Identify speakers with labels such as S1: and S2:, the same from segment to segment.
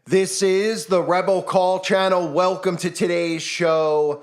S1: This is the Rebel Call channel. Welcome to today's show.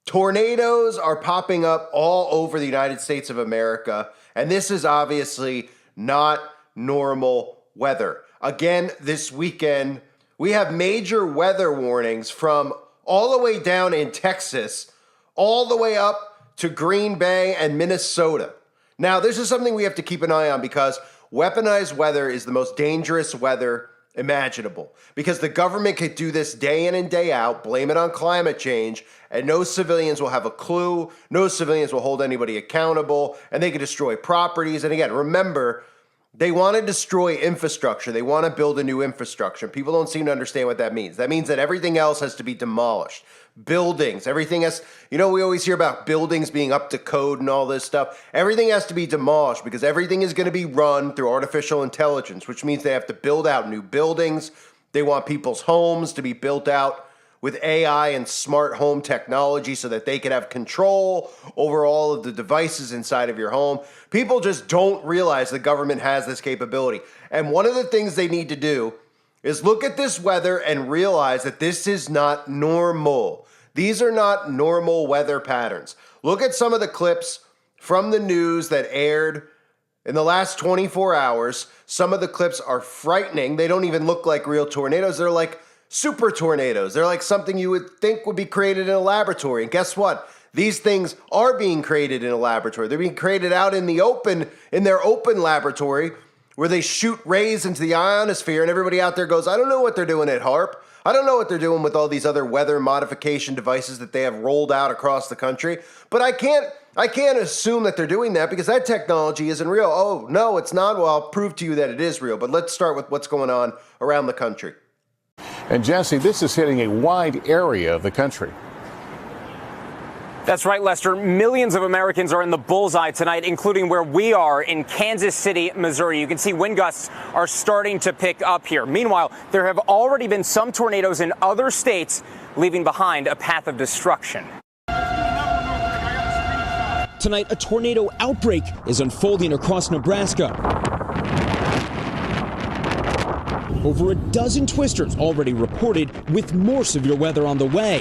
S1: Tornadoes are popping up all over the United States of America, and this is obviously not normal weather. Again, this weekend, we have major weather warnings from all the way down in Texas, all the way up to Green Bay and Minnesota. Now, this is something we have to keep an eye on because weaponized weather is the most dangerous weather imaginable, because the government could do this day in and day out, blame it on climate change, and no civilians will have a clue, no civilians will hold anybody accountable, and they can destroy properties. And again, remember, they want to destroy infrastructure. They want to build a new infrastructure. People don't seem to understand what that means. That means that everything else has to be demolished. Buildings, everything has, we always hear about buildings being up to code and all this stuff. Everything has to be demolished because everything is going to be run through artificial intelligence, which means they have to build out new buildings. They want people's homes to be built out with AI and smart home technology so that they can have control over all of the devices inside of your home. People just don't realize the government has this capability. And one of the things they need to do is look at this weather and realize that this is not normal. These are not normal weather patterns. Look at some of the clips from the news that aired in the last 24 hours. Some of the clips are frightening. They don't even look like real tornadoes. They're like super tornadoes. They're like something you would think would be created in a laboratory. And guess what? These things are being created in a laboratory. They're being created out in the open, in their open laboratory, where they shoot rays into the ionosphere, and everybody out there goes, I don't know what they're doing at HARP. I don't know what they're doing with all these other weather modification devices that they have rolled out across the country. But I can't assume that they're doing that because that technology isn't real. Oh, no, it's not. Well, I'll prove to you that it is real. But let's start with what's going on around the country.
S2: And Jesse, this is hitting a wide area of the country.
S3: That's right, Lester. Millions of Americans are in the bullseye tonight, including where we are in Kansas City, Missouri. You can see wind gusts are starting to pick up here. Meanwhile, there have already been some tornadoes in other states, leaving behind a path of destruction.
S4: Tonight, a tornado outbreak is unfolding across Nebraska. Over a dozen twisters already reported, with more severe weather on the way.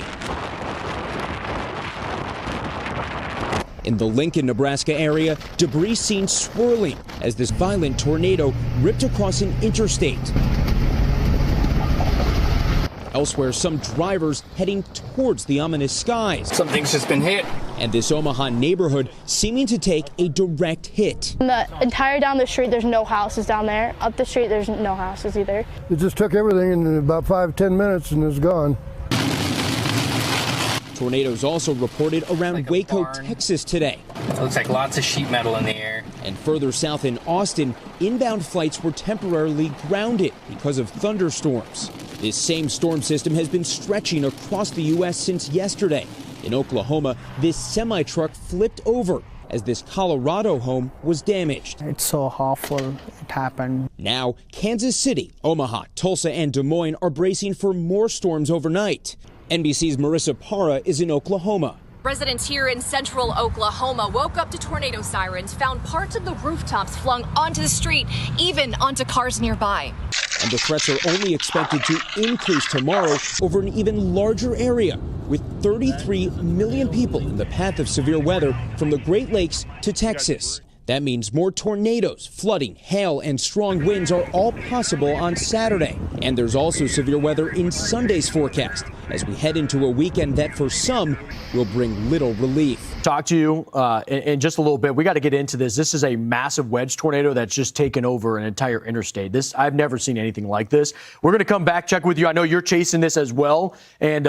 S4: In the Lincoln, Nebraska area, debris seen swirling as this violent tornado ripped across an interstate. Elsewhere, some drivers heading towards the ominous skies.
S5: Something's just been hit.
S4: And this Omaha neighborhood seeming to take a direct hit.
S6: The entire down the street, there's no houses down there. Up the street, there's no houses either.
S7: It just took everything in about 5-10 minutes and it's gone.
S4: Tornadoes also reported around Waco, Texas today.
S5: It looks like lots of sheet metal in the air.
S4: And further south in Austin, inbound flights were temporarily grounded because of thunderstorms. This same storm system has been stretching across the U.S. since yesterday. In Oklahoma, this semi-truck flipped over as this Colorado home was damaged.
S8: It's so awful it happened.
S4: Now, Kansas City, Omaha, Tulsa, and Des Moines are bracing for more storms overnight. NBC's Marissa Parra is in Oklahoma.
S9: Residents here in central Oklahoma woke up to tornado sirens, found parts of the rooftops flung onto the street, even onto cars nearby.
S4: And the threats are only expected to increase tomorrow over an even larger area, with 33 million people in the path of severe weather from the Great Lakes to Texas. That means more tornadoes, flooding, hail, and strong winds are all possible on Saturday. And there's also severe weather in Sunday's forecast as we head into a weekend that for some will bring little relief.
S10: Talk to you in just a little bit. We got to get into this. This is a massive wedge tornado that's just taken over an entire interstate. I've never seen anything like this. We're going to come back, check with you. I know you're chasing this as well. And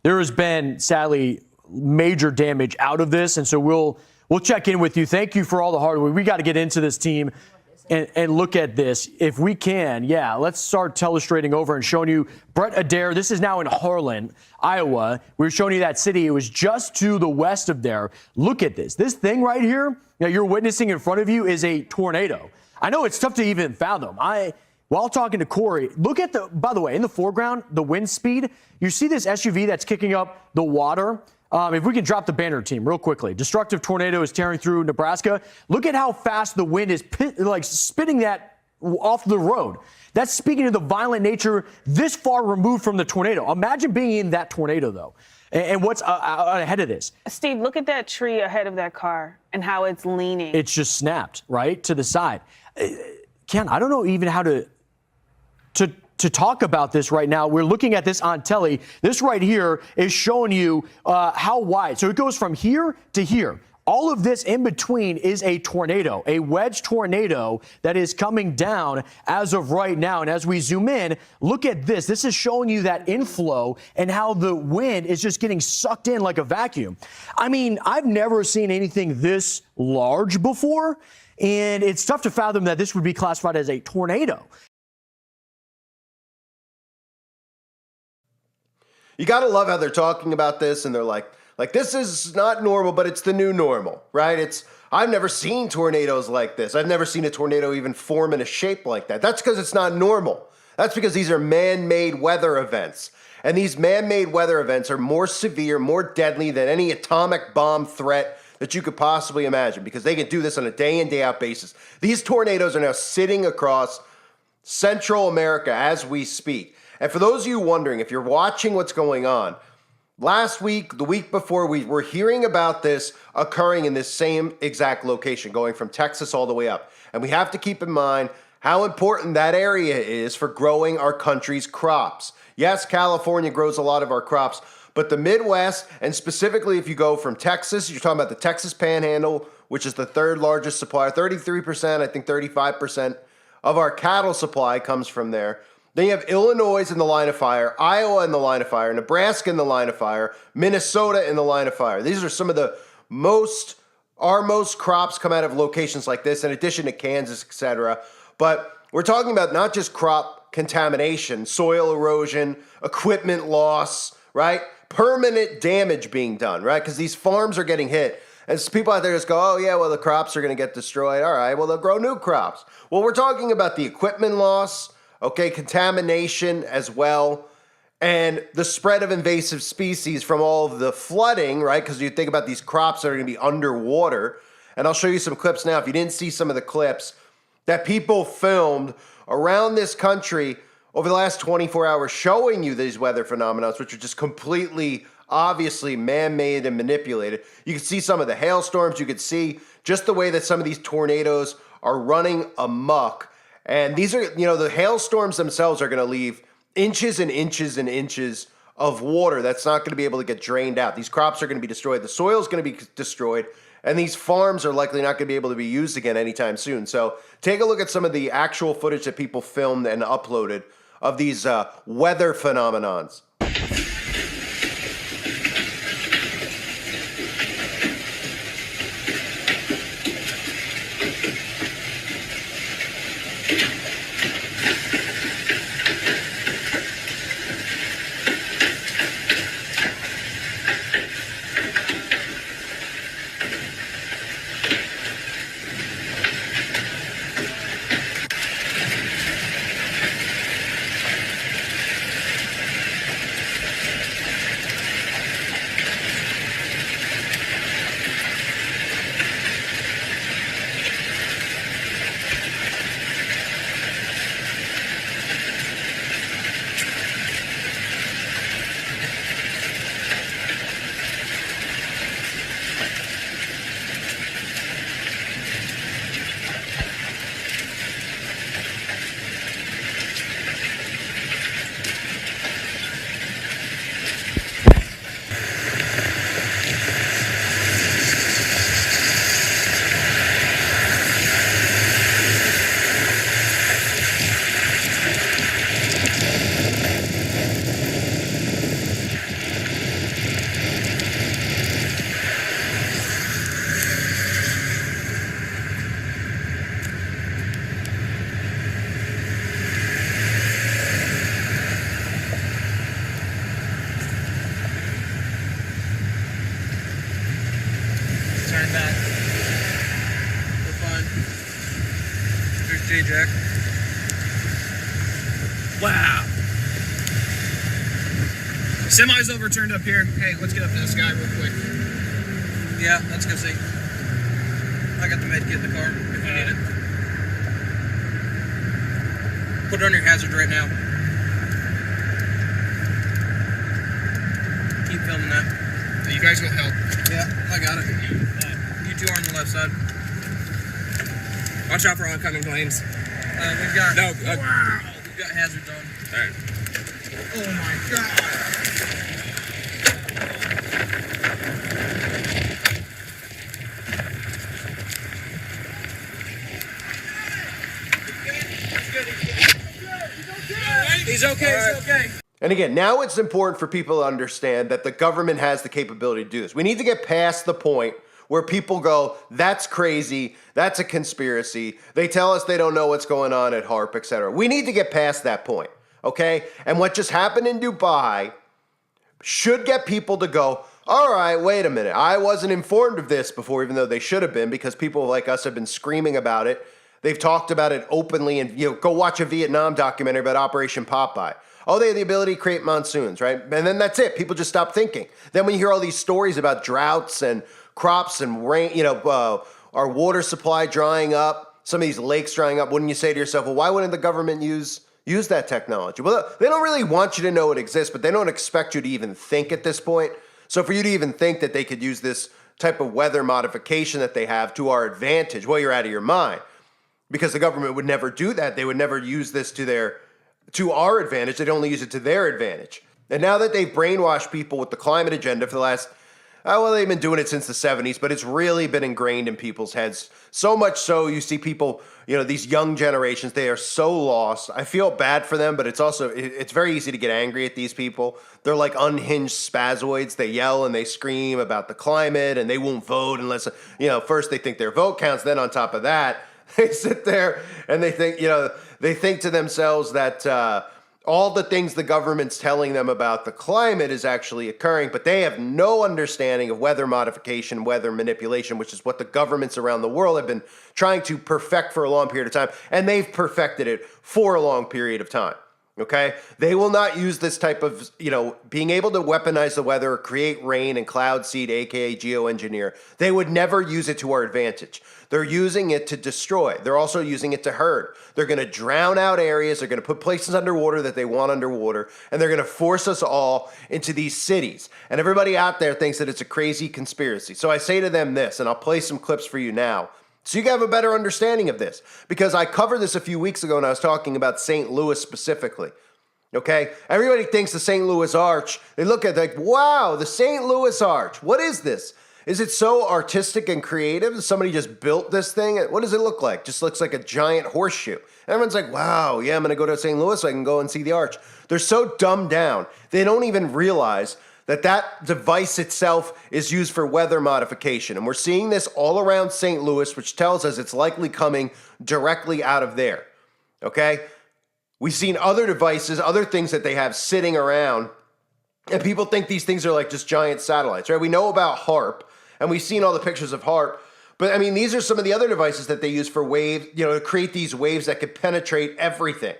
S10: there has been, sadly, major damage out of this. And so we'll check in with you. Thank you for all the hard work. We got to get into this team and look at this. If we can, let's start telestrating over and showing you Brett Adair. This is now in Harlan, Iowa. We were showing you that city. It was just to the west of there. Look at this. This thing right here that you're witnessing in front of you is a tornado. I know it's tough to even fathom. While talking to Corey, look at by the way, in the foreground, the wind speed. You see this SUV that's kicking up the water. If we can drop the banner, team, real quickly. Destructive tornado is tearing through Nebraska. Look at how fast the wind is spitting that off the road. That's speaking to the violent nature this far removed from the tornado. Imagine being in that tornado, though, and what's ahead of this.
S11: Steve, look at that tree ahead of that car and how it's leaning.
S10: It's just snapped, right, to the side. Ken, I don't know even how to talk about this right now. We're looking at this on telly. This right here is showing you how wide. So it goes from here to here. All of this in between is a tornado, a wedge tornado that is coming down as of right now. And as we zoom in, look at this. This is showing you that inflow and how the wind is just getting sucked in like a vacuum. I mean, I've never seen anything this large before, and it's tough to fathom that this would be classified as a tornado.
S1: You got to love how they're talking about this, and they're like, this is not normal, but it's the new normal, right? I've never seen tornadoes like this. I've never seen a tornado even form in a shape like that. That's because it's not normal. That's because these are man-made weather events. And these man-made weather events are more severe, more deadly than any atomic bomb threat that you could possibly imagine, because they can do this on a day in, day out basis. These tornadoes are now sitting across Central America as we speak. And for those of you wondering, if you're watching what's going on, last week, the week before, we were hearing about this occurring in this same exact location, going from Texas all the way up. And we have to keep in mind how important that area is for growing our country's crops. Yes, California grows a lot of our crops, but the Midwest, and specifically if you go from Texas, you're talking about the Texas Panhandle, which is the third largest supplier, 33%, I think 35% of our cattle supply comes from there. Then you have Illinois in the line of fire, Iowa in the line of fire, Nebraska in the line of fire, Minnesota in the line of fire. These are some of our most crops come out of locations like this, in addition to Kansas, etc. But we're talking about not just crop contamination, soil erosion, equipment loss, right? Permanent damage being done, right? Because these farms are getting hit. And people out there just go, oh yeah, well the crops are going to get destroyed. All right, well they'll grow new crops. Well, we're talking about the equipment loss, okay, contamination as well, and the spread of invasive species from all of the flooding, right? Because you think about these crops that are going to be underwater. And I'll show you some clips now, if you didn't see some of the clips that people filmed around this country over the last 24 hours showing you these weather phenomena, which are just completely, obviously man-made and manipulated. You can see some of the hailstorms. You can see just the way that some of these tornadoes are running amok. And these are, the hailstorms themselves are going to leave inches and inches and inches of water that's not going to be able to get drained out. These crops are going to be destroyed. The soil is going to be destroyed. And these farms are likely not going to be able to be used again anytime soon. So take a look at some of the actual footage that people filmed and uploaded of these weather phenomenons.
S5: Turn back. For fun. There's J-Jack. Wow. Semi's overturned up here. Hey, let's get up to this guy real quick. Yeah, let's go see. I got the med kit in the car if you need it. Put it on your hazard right now. Keep filming that. You guys will help. Yeah, I got it. You two are on the left side. Watch out for oncoming planes. We've got... No. Wow. We've got hazards on. All right. Oh my God. He's okay, he's okay.
S1: And again, now it's important for people to understand that the government has the capability to do this. We need to get past the point where people go, that's crazy, that's a conspiracy. They tell us they don't know what's going on at HARP, etc. We need to get past that point, okay? And what just happened in Dubai should get people to go, all right, wait a minute. I wasn't informed of this before, even though they should have been, because people like us have been screaming about it. They've talked about it openly, and go watch a Vietnam documentary about Operation Popeye. Oh, they have the ability to create monsoons, right? And then that's it. People just stop thinking. Then when you hear all these stories about droughts and crops and rain, our water supply drying up, some of these lakes drying up, wouldn't you say to yourself, well, why wouldn't the government use that technology? Well, they don't really want you to know it exists, but they don't expect you to even think at this point. So for you to even think that they could use this type of weather modification that they have to our advantage, well, you're out of your mind. Because the government would never do that. They would never use this to our advantage. They'd only use it to their advantage. And now that they've brainwashed people with the climate agenda for the last, they've been doing it since the 70s, but it's really been ingrained in people's heads. So much so you see people, these young generations, they are so lost. I feel bad for them, but it's very easy to get angry at these people. They're like unhinged spazoids. They yell and they scream about the climate and they won't vote unless, first they think their vote counts. Then on top of that, they sit there and they think, they think to themselves that all the things the government's telling them about the climate is actually occurring, but they have no understanding of weather modification, weather manipulation, which is what the governments around the world have been trying to perfect for a long period of time, and they've perfected it for a long period of time. Okay? They will not use this type of, being able to weaponize the weather, create rain and cloud seed, aka geoengineer. They would never use it to our advantage. They're using it to destroy. They're also using it to herd. They're going to drown out areas. They're going to put places underwater that they want underwater. And they're going to force us all into these cities. And everybody out there thinks that it's a crazy conspiracy. So I say to them this, and I'll play some clips for you now, so you can have a better understanding of this. Because I covered this a few weeks ago and I was talking about St. Louis specifically. Okay? Everybody thinks the St. Louis Arch, they look at it like, wow, the St. Louis Arch. What is this? Is it so artistic and creative? Somebody just built this thing? What does it look like? Just looks like a giant horseshoe. Everyone's like, wow, yeah, I'm going to go to St. Louis so I can go and see the arch. They're so dumbed down. They don't even realize that device itself is used for weather modification. And we're seeing this all around St. Louis, which tells us it's likely coming directly out of there. Okay? We've seen other devices, other things that they have sitting around, and people think these things are like just giant satellites, right? We know about HARP, and we've seen all the pictures of HARP, but I mean, these are some of the other devices that they use for waves, to create these waves that could penetrate everything.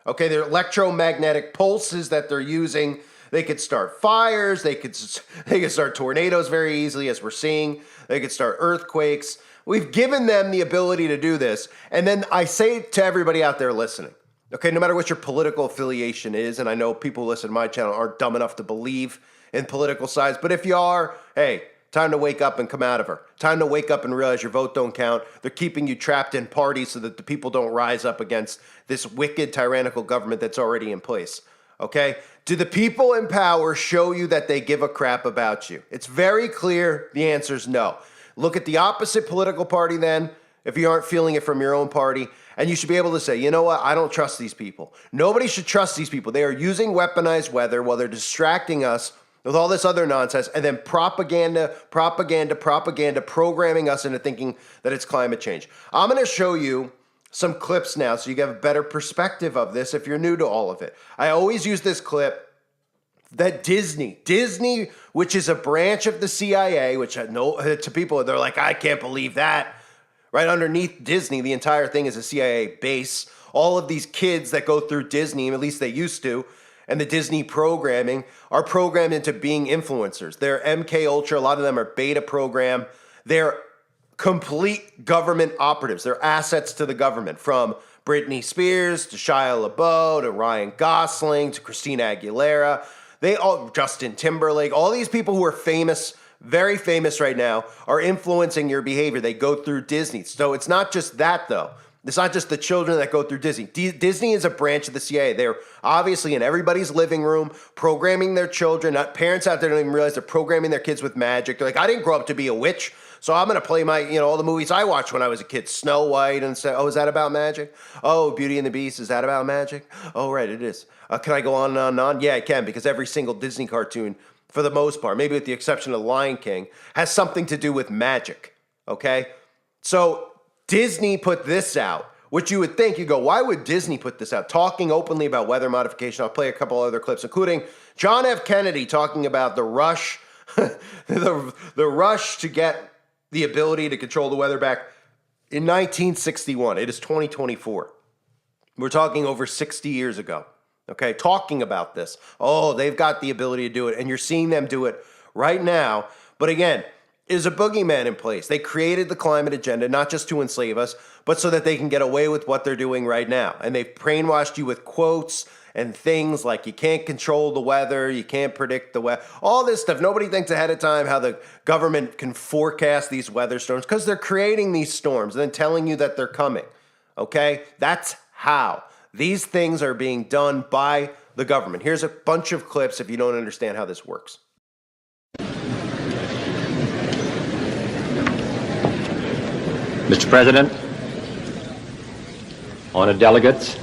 S1: Okay, they're electromagnetic pulses that they're using. They could start fires. They could start tornadoes very easily, as we're seeing. They could start earthquakes. We've given them the ability to do this. And then I say to everybody out there listening, okay, no matter what your political affiliation is, and I know people who listen to my channel aren't dumb enough to believe in political sides, but if you are, hey, time to wake up and come out of her. Time to wake up and realize your vote don't count. They're keeping you trapped in parties so that the people don't rise up against this wicked, tyrannical government that's already in place. Okay? Do the people in power show you that they give a crap about you? It's very clear the answer is no. Look at the opposite political party then, if you aren't feeling it from your own party, and you should be able to say, you know what, I don't trust these people. Nobody should trust these people. They are using weaponized weather while they're distracting us with all this other nonsense, and then propaganda, programming us into thinking that it's climate change. I'm going to show you some clips now so you get a better perspective of this if you're new to all of it. I always use this clip that Disney, which is a branch of the CIA, which I know to people, they're like, I can't believe that. Right underneath Disney, the entire thing is a CIA base. All of these kids that go through Disney, at least they used to, and the Disney programming are programmed into being influencers. They're MK Ultra. A lot of them are beta program. They're complete government operatives. They're assets to the government, from Britney Spears to Shia LaBeouf to Ryan Gosling to Christina Aguilera. Justin Timberlake, all these people who are famous, very famous right now, are influencing your behavior. They go through Disney. So it's not just that, though. It's not just the children that go through Disney. Disney is a branch of the CIA. They're obviously in everybody's living room, programming their children. Parents out there don't even realize they're programming their kids with magic. They're like, I didn't grow up to be a witch, so I'm going to play my, all the movies I watched when I was a kid. Snow White and say, oh, is that about magic? Oh, Beauty and the Beast, is that about magic? Oh, right, it is. Can I go on and on? Yeah, I can, because every single Disney cartoon, for the most part, maybe with the exception of Lion King, has something to do with magic, okay? So Disney put this out, which you would think, you go, why would Disney put this out? Talking openly about weather modification. I'll play a couple other clips, including John F. Kennedy talking about the rush, the rush to get the ability to control the weather back in 1961. It is 2024. We're talking over 60 years ago, okay? Talking about this. Oh, they've got the ability to do it, and you're seeing them do it right now. But again, is a boogeyman in place. They created the climate agenda, not just to enslave us, but so that they can get away with what they're doing right now. And they've brainwashed you with quotes and things like you can't control the weather, you can't predict the weather, all this stuff. Nobody thinks ahead of time how the government can forecast these weather storms because they're creating these storms and then telling you that they're coming, okay? That's how. These things are being done by the government. Here's a bunch of clips if you don't understand how this works.
S12: Mr. President, honored delegates,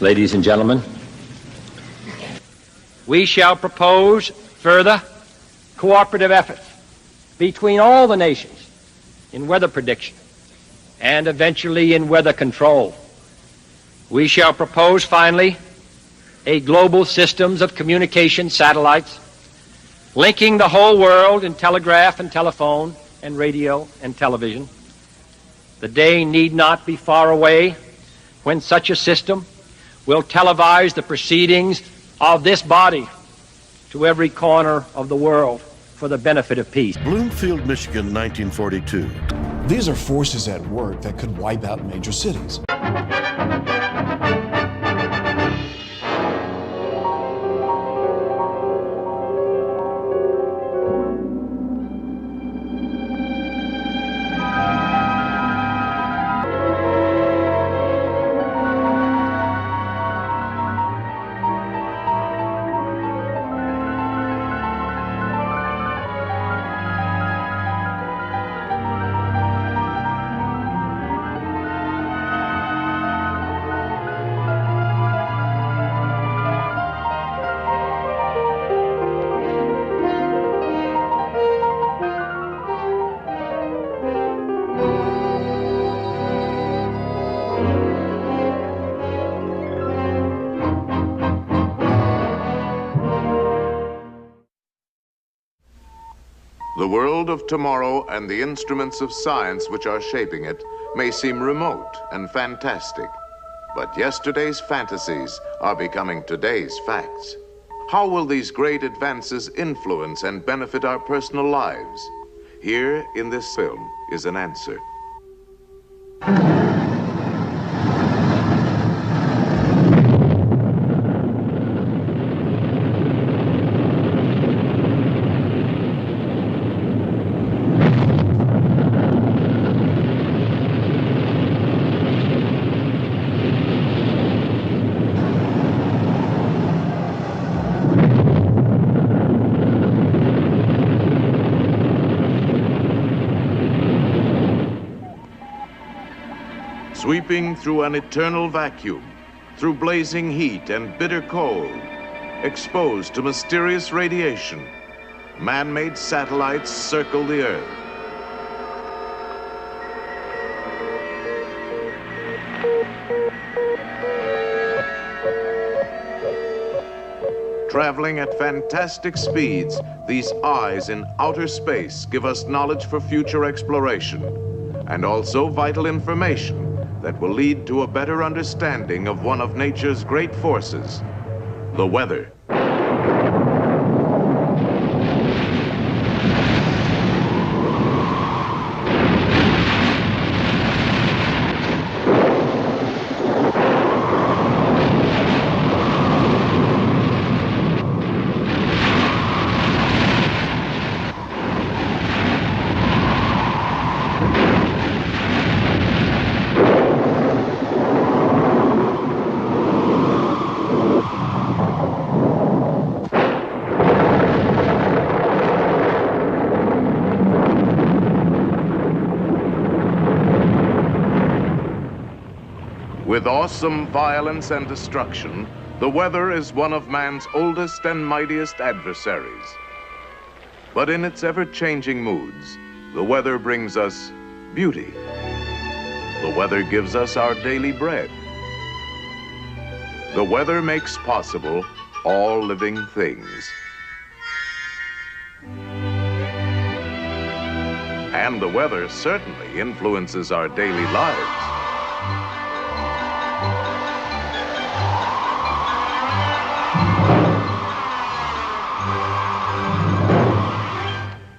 S12: ladies and gentlemen, we shall propose further cooperative efforts between all the nations in weather prediction and eventually in weather control. We shall propose, finally, a global systems of communication satellites linking the whole world in telegraph and telephone and radio and television. The day need not be far away when such a system will televise the proceedings of this body to every corner of the world for the benefit of peace.
S13: Bloomfield, Michigan, 1942.
S14: These are forces at work that could wipe out major cities.
S15: The world of tomorrow and the instruments of science which are shaping it may seem remote and fantastic, but yesterday's fantasies are becoming today's facts. How will these great advances influence and benefit our personal lives? Here in this film is an answer. Sweeping through an eternal vacuum, through blazing heat and bitter cold, exposed to mysterious radiation, man-made satellites circle the Earth. Traveling at fantastic speeds, these eyes in outer space give us knowledge for future exploration, and also vital information that will lead to a better understanding of one of nature's great forces, the weather. With awesome violence and destruction, the weather is one of man's oldest and mightiest adversaries. But in its ever-changing moods, the weather brings us beauty. The weather gives us our daily bread. The weather makes possible all living things. And the weather certainly influences our daily lives.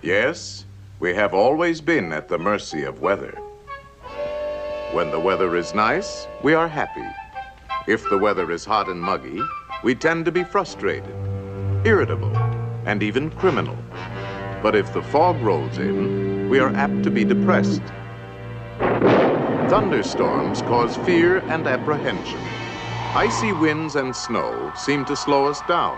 S15: Yes, we have always been at the mercy of weather. When the weather is nice, we are happy. If the weather is hot and muggy, we tend to be frustrated, irritable, and even criminal. But if the fog rolls in, we are apt to be depressed. Thunderstorms cause fear and apprehension. Icy winds and snow seem to slow us down.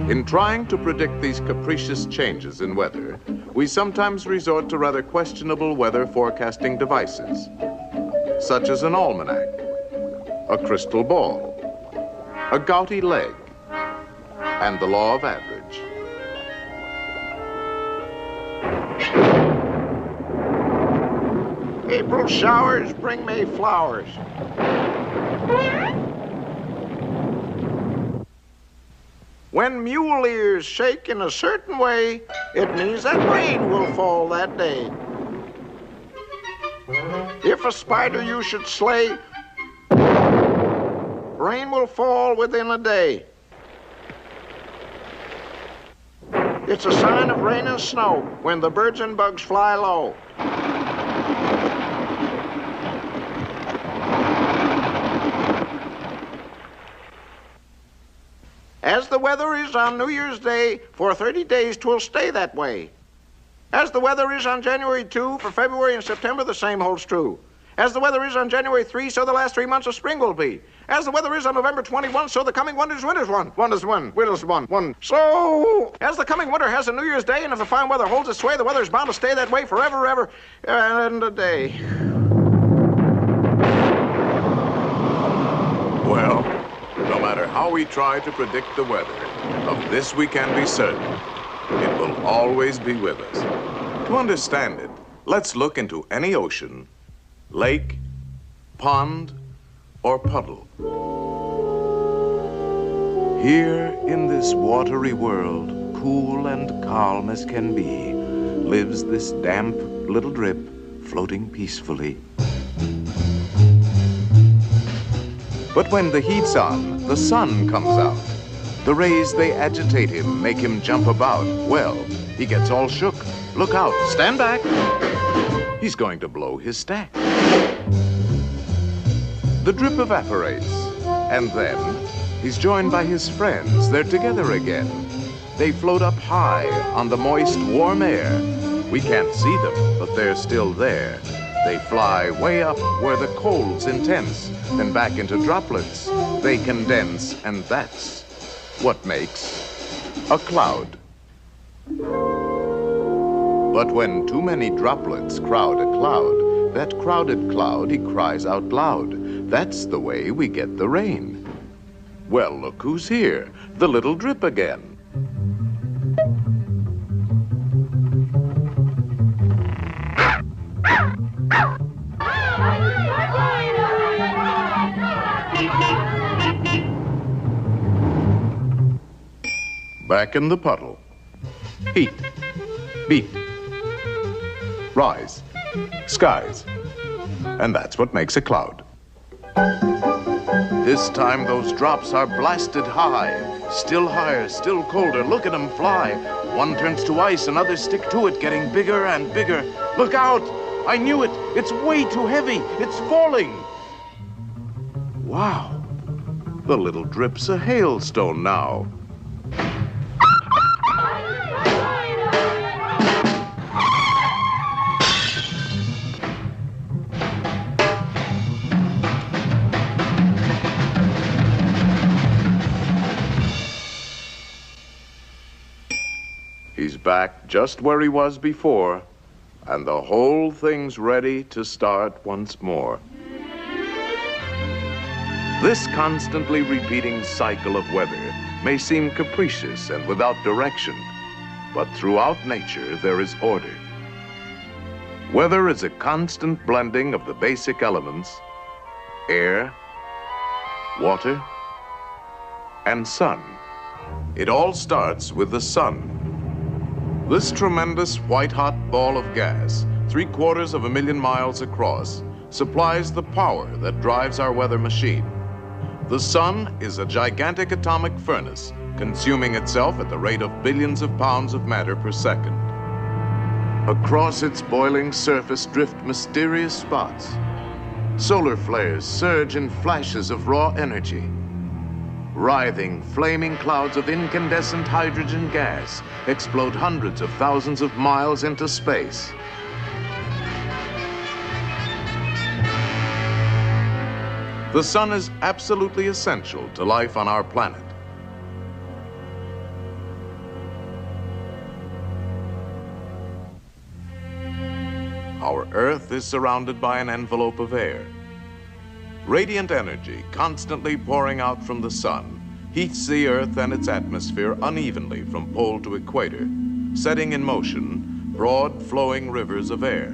S15: In trying to predict these capricious changes in weather, we sometimes resort to rather questionable weather forecasting devices, such as an almanac, a crystal ball, a gouty leg, and the law of average.
S16: April showers bring May flowers. When mule ears shake in a certain way, it means that rain will fall that day. If a spider you should slay, rain will fall within a day. It's a sign of rain and snow when the birds and bugs fly low. As the weather is on New Year's Day, for 30 days 'twill stay that way. As the weather is on January 2, for February and September the same holds true. As the weather is on January 3, so the last 3 months of spring will be. As the weather is on November 21, so the coming winter's one. One is one, winter's one. So, as the coming winter has a New Year's Day, and if the fine weather holds its sway, the weather's bound to stay that way forever, ever, and a day.
S15: Well, no matter how we try to predict the weather, of this we can be certain. It will always be with us. To understand it, let's look into any ocean, lake, pond, or puddle. Here in this watery world, cool and calm as can be, lives this damp little drip floating peacefully. But when the heat's on, the sun comes out. The rays, they agitate him, make him jump about. Well, he gets all shook. Look out, stand back. He's going to blow his stack. The drip evaporates, and then he's joined by his friends. They're together again. They float up high on the moist, warm air. We can't see them, but they're still there. They fly way up where the cold's intense, then back into droplets. They condense, and that's what makes a cloud. But when too many droplets crowd a cloud, that crowded cloud, he cries out loud. That's the way we get the rain. Well, look who's here, the little drip again. Back in the puddle. Heat, beat, rise, skies. And that's what makes a cloud. This time those drops are blasted high. Still higher, still colder. Look at them fly. One turns to ice, and others stick to it, getting bigger and bigger. Look out! I knew it. It's way too heavy. It's falling. Wow. The little drip's a hailstone now. He's back just where he was before, and the whole thing's ready to start once more. This constantly repeating cycle of weather may seem capricious and without direction, but throughout nature there is order. Weather is a constant blending of the basic elements: air, water, and sun. It all starts with the sun. This tremendous white-hot ball of gas, 750,000 miles across, supplies the power that drives our weather machine. The sun is a gigantic atomic furnace, consuming itself at the rate of billions of pounds of matter per second. Across its boiling surface drift mysterious spots. Solar flares surge in flashes of raw energy. Writhing, flaming clouds of incandescent hydrogen gas explode hundreds of thousands of miles into space. The sun is absolutely essential to life on our planet. Our Earth is surrounded by an envelope of air. Radiant energy, constantly pouring out from the sun, heats the Earth and its atmosphere unevenly from pole to equator, setting in motion broad, flowing rivers of air.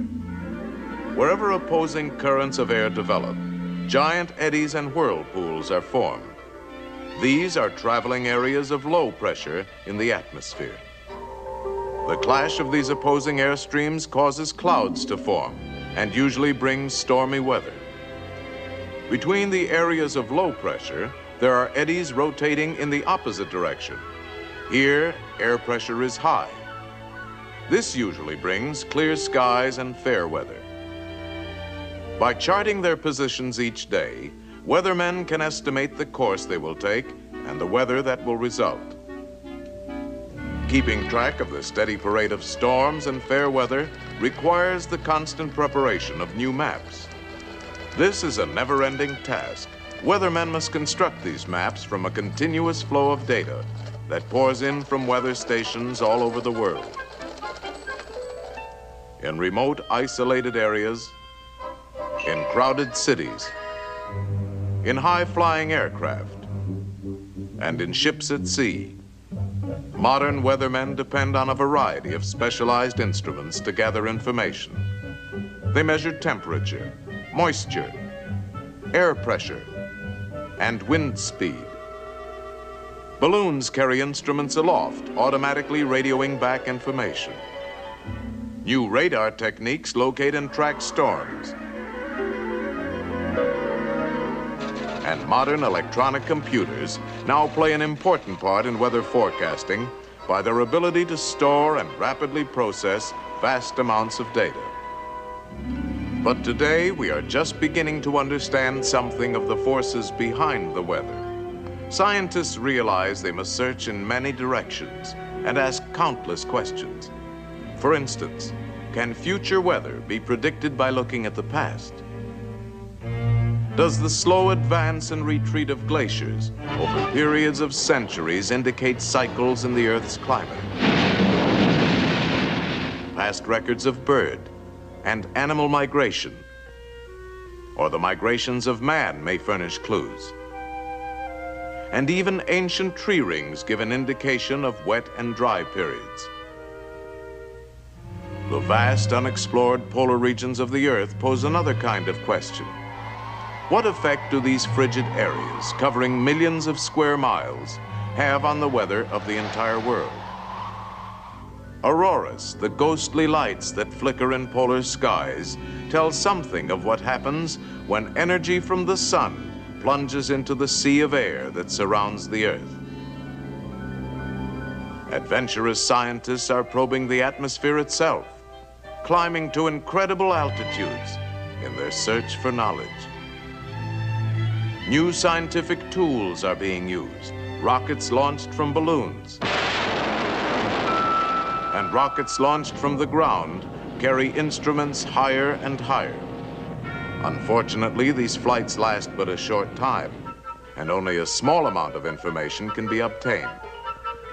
S15: Wherever opposing currents of air develop, giant eddies and whirlpools are formed. These are traveling areas of low pressure in the atmosphere. The clash of these opposing air streams causes clouds to form and usually brings stormy weather. Between the areas of low pressure, there are eddies rotating in the opposite direction. Here, air pressure is high. This usually brings clear skies and fair weather. By charting their positions each day, weathermen can estimate the course they will take and the weather that will result. Keeping track of the steady parade of storms and fair weather requires the constant preparation of new maps. This is a never-ending task. Weathermen must construct these maps from a continuous flow of data that pours in from weather stations all over the world. In remote, isolated areas, in crowded cities, in high-flying aircraft, and in ships at sea, modern weathermen depend on a variety of specialized instruments to gather information. They measure temperature, moisture, air pressure, and wind speed. Balloons carry instruments aloft, automatically radioing back information. New radar techniques locate and track storms. And modern electronic computers now play an important part in weather forecasting by their ability to store and rapidly process vast amounts of data. But today, we are just beginning to understand something of the forces behind the weather. Scientists realize they must search in many directions and ask countless questions. For instance, can future weather be predicted by looking at the past? Does the slow advance and retreat of glaciers over periods of centuries indicate cycles in the Earth's climate? Past records of bird and animal migration, or the migrations of man may furnish clues. And even ancient tree rings give an indication of wet and dry periods. The vast unexplored polar regions of the Earth pose another kind of question. What effect do these frigid areas, covering millions of square miles, have on the weather of the entire world? Auroras, the ghostly lights that flicker in polar skies, tell something of what happens when energy from the sun plunges into the sea of air that surrounds the Earth. Adventurous scientists are probing the atmosphere itself, climbing to incredible altitudes in their search for knowledge. New scientific tools are being used, rockets launched from balloons. And rockets launched from the ground carry instruments higher and higher. Unfortunately, these flights last but a short time, and only a small amount of information can be obtained.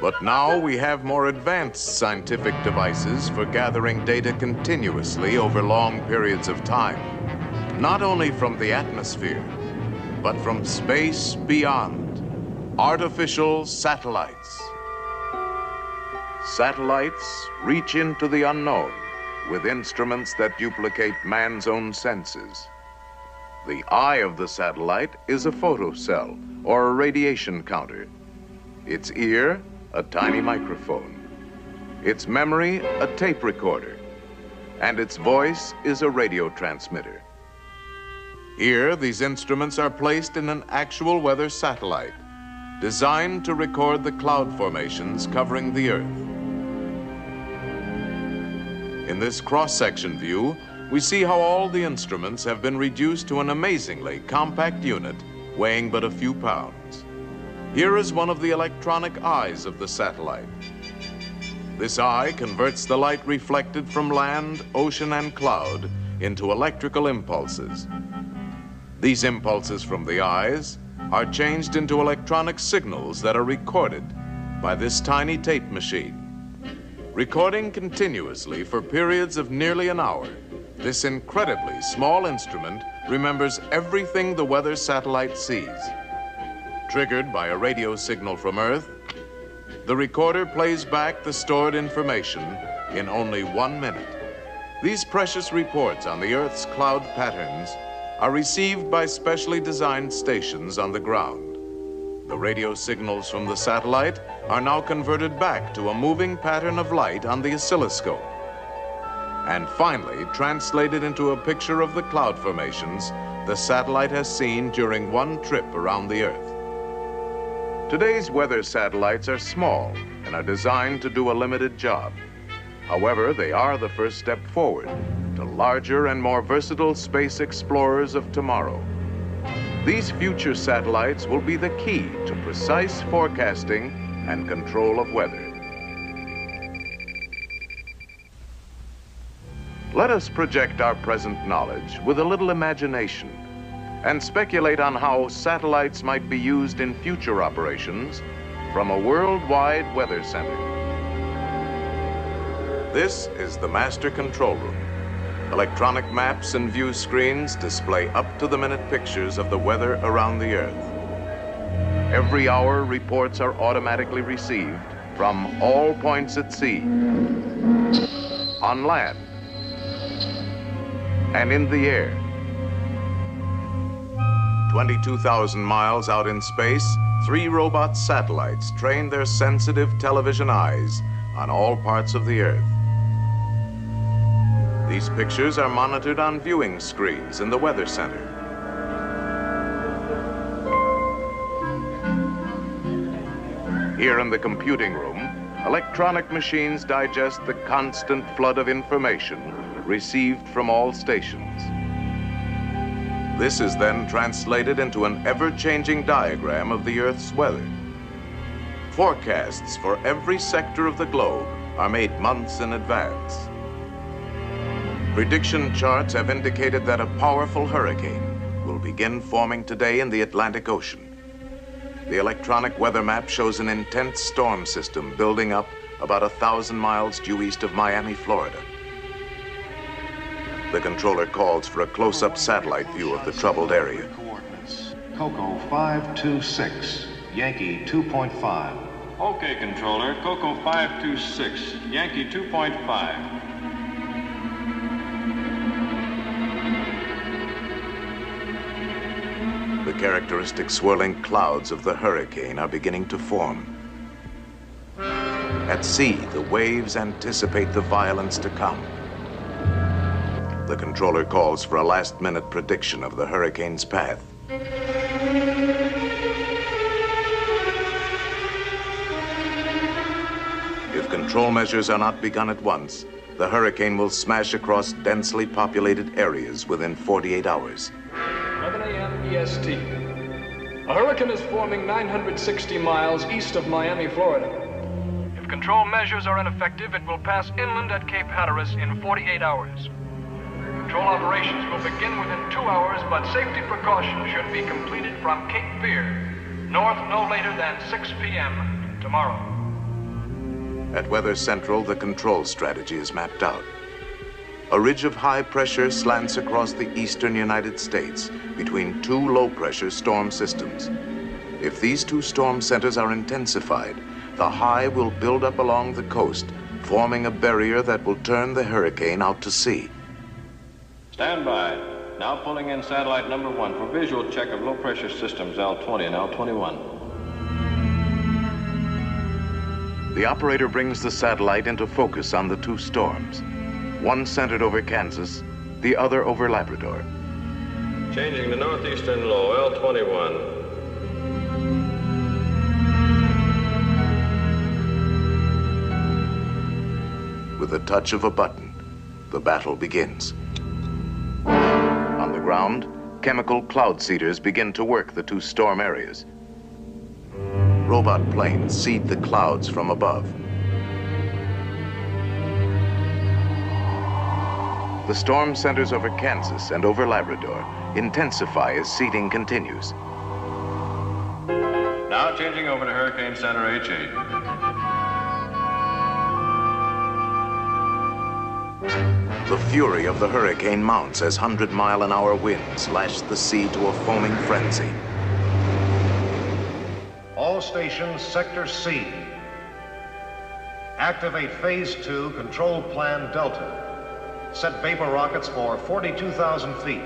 S15: But now we have more advanced scientific devices for gathering data continuously over long periods of time, not only from the atmosphere, but from space beyond. Artificial satellites. Satellites reach into the unknown with instruments that duplicate man's own senses. The eye of the satellite is a photocell or a radiation counter. Its ear, a tiny microphone. Its memory, a tape recorder. And its voice is a radio transmitter. Here, these instruments are placed in an actual weather satellite, designed to record the cloud formations covering the Earth. In this cross-section view, we see how all the instruments have been reduced to an amazingly compact unit, weighing but a few pounds. Here is one of the electronic eyes of the satellite. This eye converts the light reflected from land, ocean, and cloud into electrical impulses. These impulses from the eyes are changed into electronic signals that are recorded by this tiny tape machine. Recording continuously for periods of nearly an hour, this incredibly small instrument remembers everything the weather satellite sees. Triggered by a radio signal from Earth, the recorder plays back the stored information in only 1 minute. These precious reports on the Earth's cloud patterns are received by specially designed stations on the ground. The radio signals from the satellite are now converted back to a moving pattern of light on the oscilloscope, and finally translated into a picture of the cloud formations the satellite has seen during one trip around the Earth. Today's weather satellites are small and are designed to do a limited job. However, they are the first step forward to larger and more versatile space explorers of tomorrow. These future satellites will be the key to precise forecasting and control of weather. Let us project our present knowledge with a little imagination and speculate on how satellites might be used in future operations from a worldwide weather center. This is the master control room. Electronic maps and view screens display up-to-the-minute pictures of the weather around the Earth. Every hour, reports are automatically received from all points at sea, on land, and in the air. 22,000 miles out in space, 3 robot satellites train their sensitive television eyes on all parts of the Earth. These pictures are monitored on viewing screens in the Weather Center. Here in the computing room, electronic machines digest the constant flood of information received from all stations. This is then translated into an ever-changing diagram of the Earth's weather. Forecasts for every sector of the globe are made months in advance. Prediction charts have indicated that a powerful hurricane will begin forming today in the Atlantic Ocean. The electronic weather map shows an intense storm system building up about 1,000 miles due east of Miami, Florida. The controller calls for a close-up satellite view of the troubled area.
S17: Coordinates. Coco 526, Yankee 2.5.
S18: Okay, controller. Coco 526, Yankee 2.5.
S15: The characteristic swirling clouds of the hurricane are beginning to form. At sea, the waves anticipate the violence to come. The controller calls for a last-minute prediction of the hurricane's path. If control measures are not begun at once, the hurricane will smash across densely populated areas within 48 hours.
S19: 11 a.m. EST. A hurricane is forming 960 miles east of Miami, Florida. If control measures are ineffective, it will pass inland at Cape Hatteras in 48 hours. Control operations will begin within 2 hours, but safety precautions should be completed from Cape Fear, north no later than 6 p.m. tomorrow.
S15: At Weather Central, the control strategy is mapped out. A ridge of high pressure slants across the eastern United States between two low-pressure storm systems. If these two storm centers are intensified, the high will build up along the coast, forming a barrier that will turn the hurricane out to sea.
S18: Stand by. Now pulling in satellite number 1 for visual check of low-pressure systems L20 and L21.
S15: The operator brings the satellite into focus on the two storms, one centered over Kansas, the other over Labrador.
S18: Changing the northeastern low, L21.
S15: With a touch of a button, the battle begins. On the ground, chemical cloud seeders begin to work the two storm areas. Robot planes seed the clouds from above. The storm centers over Kansas and over Labrador intensify as seeding continues.
S18: Now changing over to Hurricane Center H8.
S15: The fury of the hurricane mounts as 100-mile-an-hour winds lash the sea to a foaming frenzy.
S17: All stations, Sector C. Activate Phase 2, Control Plan Delta. Set vapor rockets for 42,000 feet.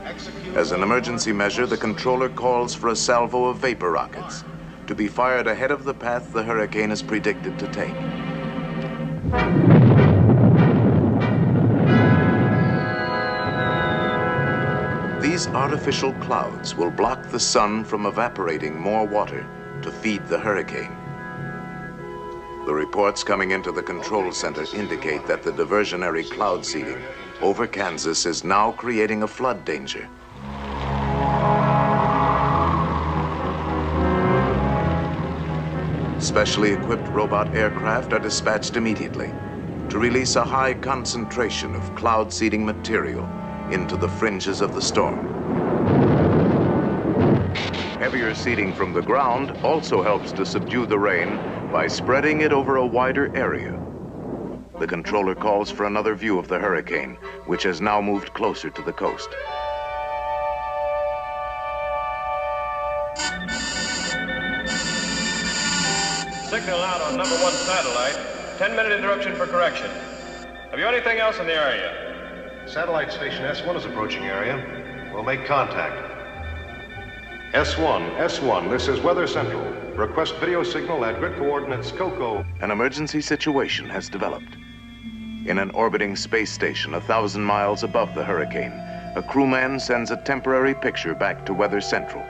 S17: Execute.
S15: As an emergency measure, the controller calls for a salvo of vapor rockets to be fired ahead of the path the hurricane is predicted to take. These artificial clouds will block the sun from evaporating more water to feed the hurricane. The reports coming into the control center indicate that the diversionary cloud seeding over Kansas is now creating a flood danger. Specially equipped robot aircraft are dispatched immediately to release a high concentration of cloud seeding material into the fringes of the storm. Heavier seeding from the ground also helps to subdue the rain by spreading it over a wider area. The controller calls for another view of the hurricane, which has now moved closer to the coast.
S18: Signal out on number 1 satellite. 10-minute interruption for correction. Have you anything else in the area?
S17: Satellite station S1 is approaching area. We'll make contact. S1, this is Weather Central. Request video signal at grid coordinates COCO.
S15: An emergency situation has developed. In an orbiting space station 1,000 miles above the hurricane, a crewman sends a temporary picture back to Weather Central.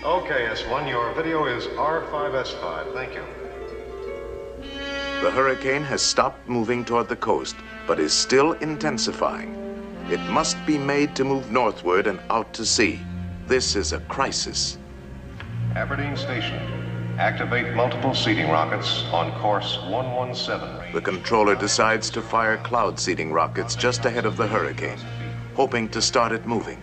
S17: Okay, S1, your video is R5S5. Thank you.
S15: The hurricane has stopped moving toward the coast, but is still intensifying. It must be made to move northward and out to sea. This is a crisis.
S17: Aberdeen Station. Activate multiple seeding rockets on course 117.
S15: The controller decides to fire cloud seeding rockets just ahead of the hurricane, hoping to start it moving.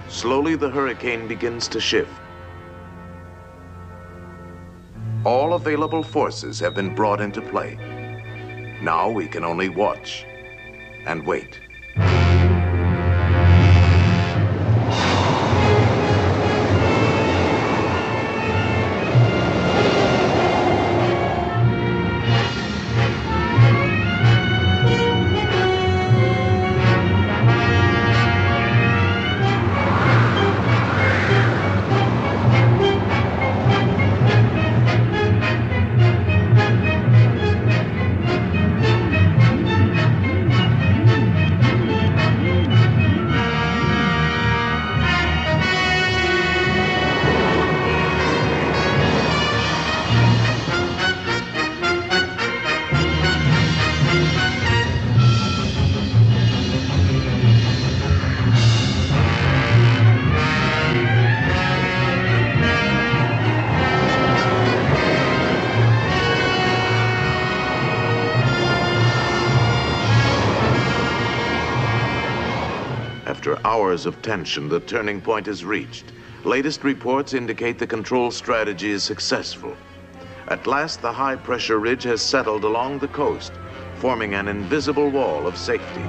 S15: Slowly, the hurricane begins to shift. All available forces have been brought into play. Now we can only watch and wait. hours of tension, the turning point is reached. Latest reports indicate the control strategy is successful. At last, the high-pressure ridge has settled along the coast, forming an invisible wall of safety.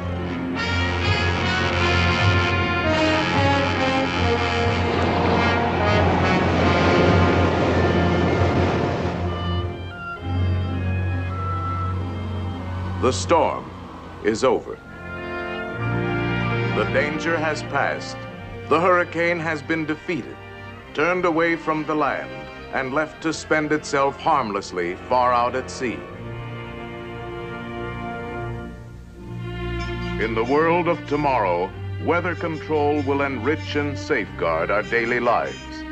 S15: The storm is over. The danger has passed. The hurricane has been defeated, turned away from the land, and left to spend itself harmlessly far out at sea. In the world of tomorrow, weather control will enrich and safeguard our daily lives.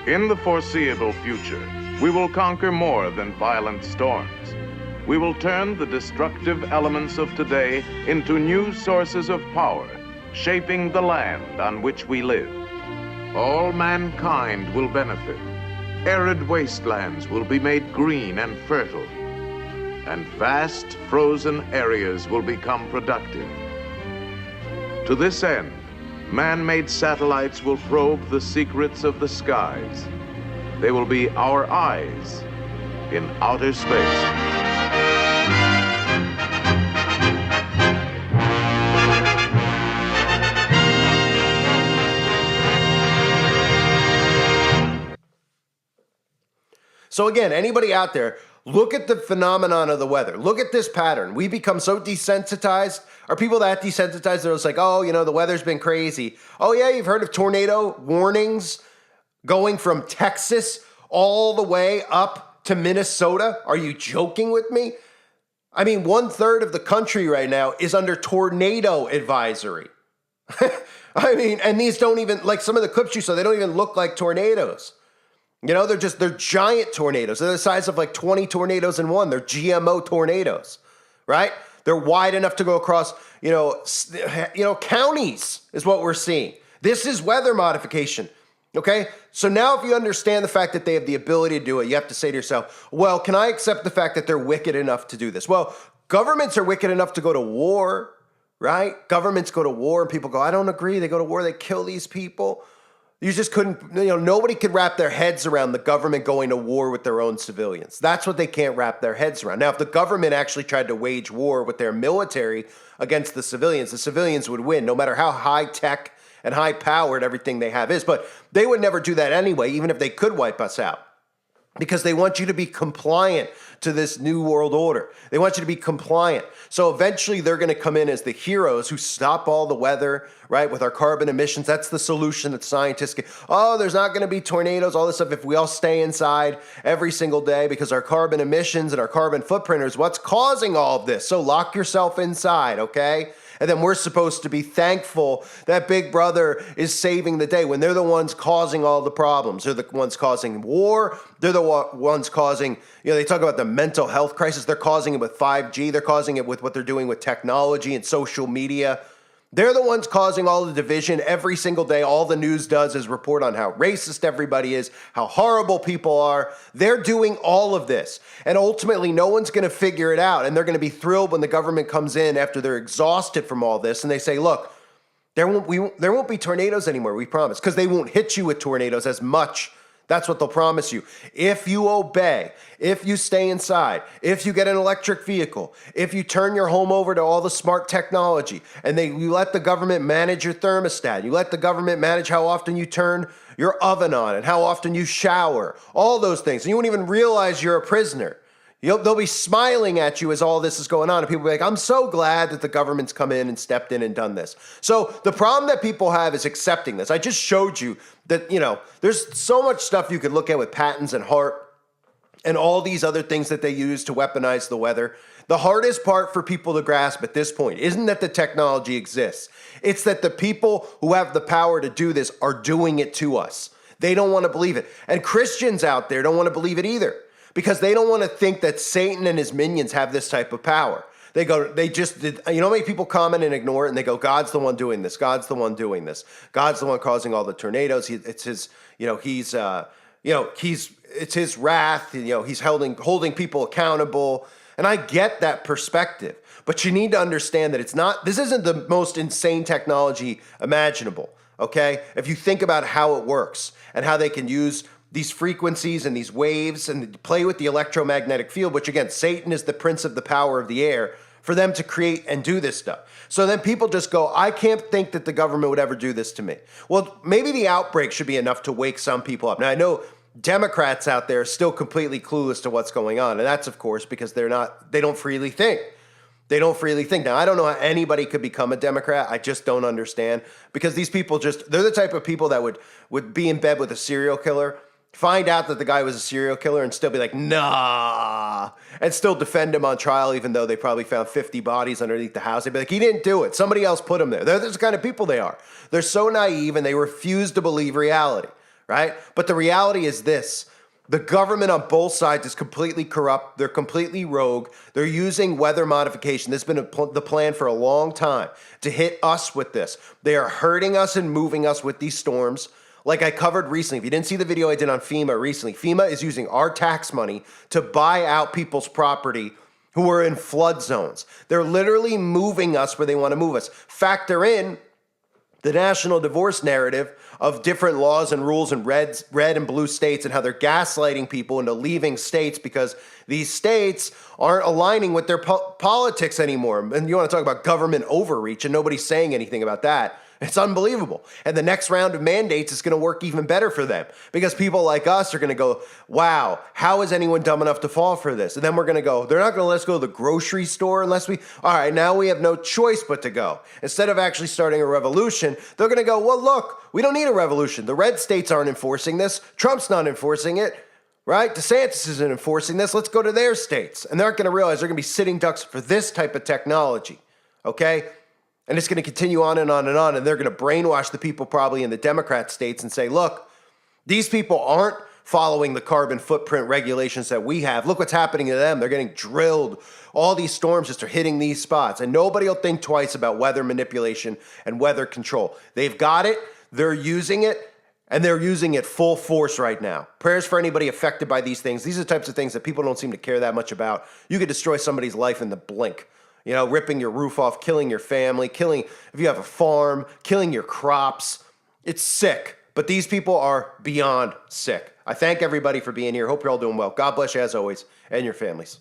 S15: In the foreseeable future, we will conquer more than violent storms. We will turn the destructive elements of today into new sources of power, shaping the land on which we live. All mankind will benefit. Arid wastelands will be made green and fertile, and vast frozen areas will become productive. To this end, man-made satellites will probe the secrets of the skies. They will be our eyes in outer space.
S1: So again, anybody out there, look at the phenomenon of the weather. Look at this pattern. We become so desensitized. Are people that desensitized? They're just like, oh, you know, the weather's been crazy. Oh yeah, you've heard of tornado warnings going from Texas all the way up to Minnesota? Are you joking with me? I mean, 1/3 of the country right now is under tornado advisory. I mean, and these don't even, like some of the clips you saw, they don't even look like tornadoes. You know, they're giant tornadoes. They're the size of like 20 tornadoes in one. They're GMO tornadoes, right? They're wide enough to go across, counties is what we're seeing. This is weather modification, okay? So now if you understand the fact that they have the ability to do it, you have to say to yourself, well, can I accept the fact that they're wicked enough to do this? Well, governments are wicked enough to go to war, right? Governments go to war and people go, I don't agree. They go to war, they kill these people. You just couldn't, nobody could wrap their heads around the government going to war with their own civilians. That's what they can't wrap their heads around. Now, if the government actually tried to wage war with their military against the civilians would win, no matter how high tech and high powered everything they have is. But they would never do that anyway, even if they could wipe us out, because they want you to be compliant to this new world order. They want you to be compliant. So eventually they're going to come in as the heroes who stop all the weather, right, with our carbon emissions. That's the solution that scientists get. Oh, there's not going to be tornadoes, all this stuff, if we all stay inside every single day, because our carbon emissions and our carbon footprint is what's causing all of this. So lock yourself inside, okay? And then we're supposed to be thankful that Big Brother is saving the day when they're the ones causing all the problems. They're the ones causing war. They're the ones causing, they talk about the mental health crisis. They're causing it with 5G. They're causing it with what they're doing with technology and social media. They're the ones causing all the division every single day. All the news does is report on how racist everybody is, how horrible people are. They're doing all of this. And ultimately, no one's going to figure it out. And they're going to be thrilled when the government comes in after they're exhausted from all this. And they say, look, there won't be tornadoes anymore, we promise. Because they won't hit you with tornadoes as much. That's what they'll promise you. If you obey, if you stay inside, if you get an electric vehicle, if you turn your home over to all the smart technology, and you let the government manage your thermostat, you let the government manage how often you turn your oven on and how often you shower, all those things, and you won't even realize you're a prisoner. They'll be smiling at you as all this is going on, and people will be like, I'm so glad that the government's come in and stepped in and done this. So the problem that people have is accepting this. I just showed you that, there's so much stuff you could look at with patents and HAARP and all these other things that they use to weaponize the weather. The hardest part for people to grasp at this point isn't that the technology exists. It's that the people who have the power to do this are doing it to us. They don't want to believe it. And Christians out there don't want to believe it either, because they don't want to think that Satan and his minions have this type of power. They just did, how many people comment and ignore it, and they go, God's the one doing this. God's the one doing this. God's the one causing all the tornadoes. It's his, it's his wrath. He's holding people accountable. And I get that perspective, but you need to understand that this isn't the most insane technology imaginable, okay? If you think about how it works and how they can use these frequencies and these waves and play with the electromagnetic field, which again, Satan is the prince of the power of the air, for them to create and do this stuff. So then people just go, I can't think that the government would ever do this to me. Well, maybe the outbreak should be enough to wake some people up. Now, I know Democrats out there are still completely clueless to what's going on. And that's, of course, because they don't freely think. They don't freely think. Now, I don't know how anybody could become a Democrat. I just don't understand. Because these people they're the type of people that would be in bed with a serial killer, find out that the guy was a serial killer and still be like, nah, and still defend him on trial, even though they probably found 50 bodies underneath the house. They'd be like, he didn't do it. Somebody else put him there. They're the kind of people they are. They're so naive and they refuse to believe reality, right? But the reality is this. The government on both sides is completely corrupt. They're completely rogue. They're using weather modification. This has been the plan for a long time to hit us with this. They are hurting us and moving us with these storms. Like I covered recently, if you didn't see the video I did on FEMA recently, FEMA is using our tax money to buy out people's property who are in flood zones. They're literally moving us where they want to move us. Factor in the national divorce narrative of different laws and rules in red and blue states and how they're gaslighting people into leaving states because these states aren't aligning with their politics anymore. And you want to talk about government overreach, and nobody's saying anything about that. It's unbelievable. And the next round of mandates is going to work even better for them because people like us are going to go, wow, how is anyone dumb enough to fall for this? And then we're going to go, they're not going to let us go to the grocery store unless all right, now we have no choice but to go. Instead of actually starting a revolution, they're going to go, well, look, we don't need a revolution. The red states aren't enforcing this. Trump's not enforcing it, right? DeSantis isn't enforcing this. Let's go to their states. And they're not going to realize they're going to be sitting ducks for this type of technology, okay? And it's going to continue on and on and on. And they're going to brainwash the people probably in the Democrat states and say, look, these people aren't following the carbon footprint regulations that we have. Look what's happening to them. They're getting drilled. All these storms just are hitting these spots. And nobody will think twice about weather manipulation and weather control. They've got it. They're using it. And they're using it full force right now. Prayers for anybody affected by these things. These are the types of things that people don't seem to care that much about. You could destroy somebody's life in the blink. You know, ripping your roof off, killing your family, if you have a farm, killing your crops. It's sick, but these people are beyond sick. I thank everybody for being here. Hope you're all doing well. God bless you as always, and your families.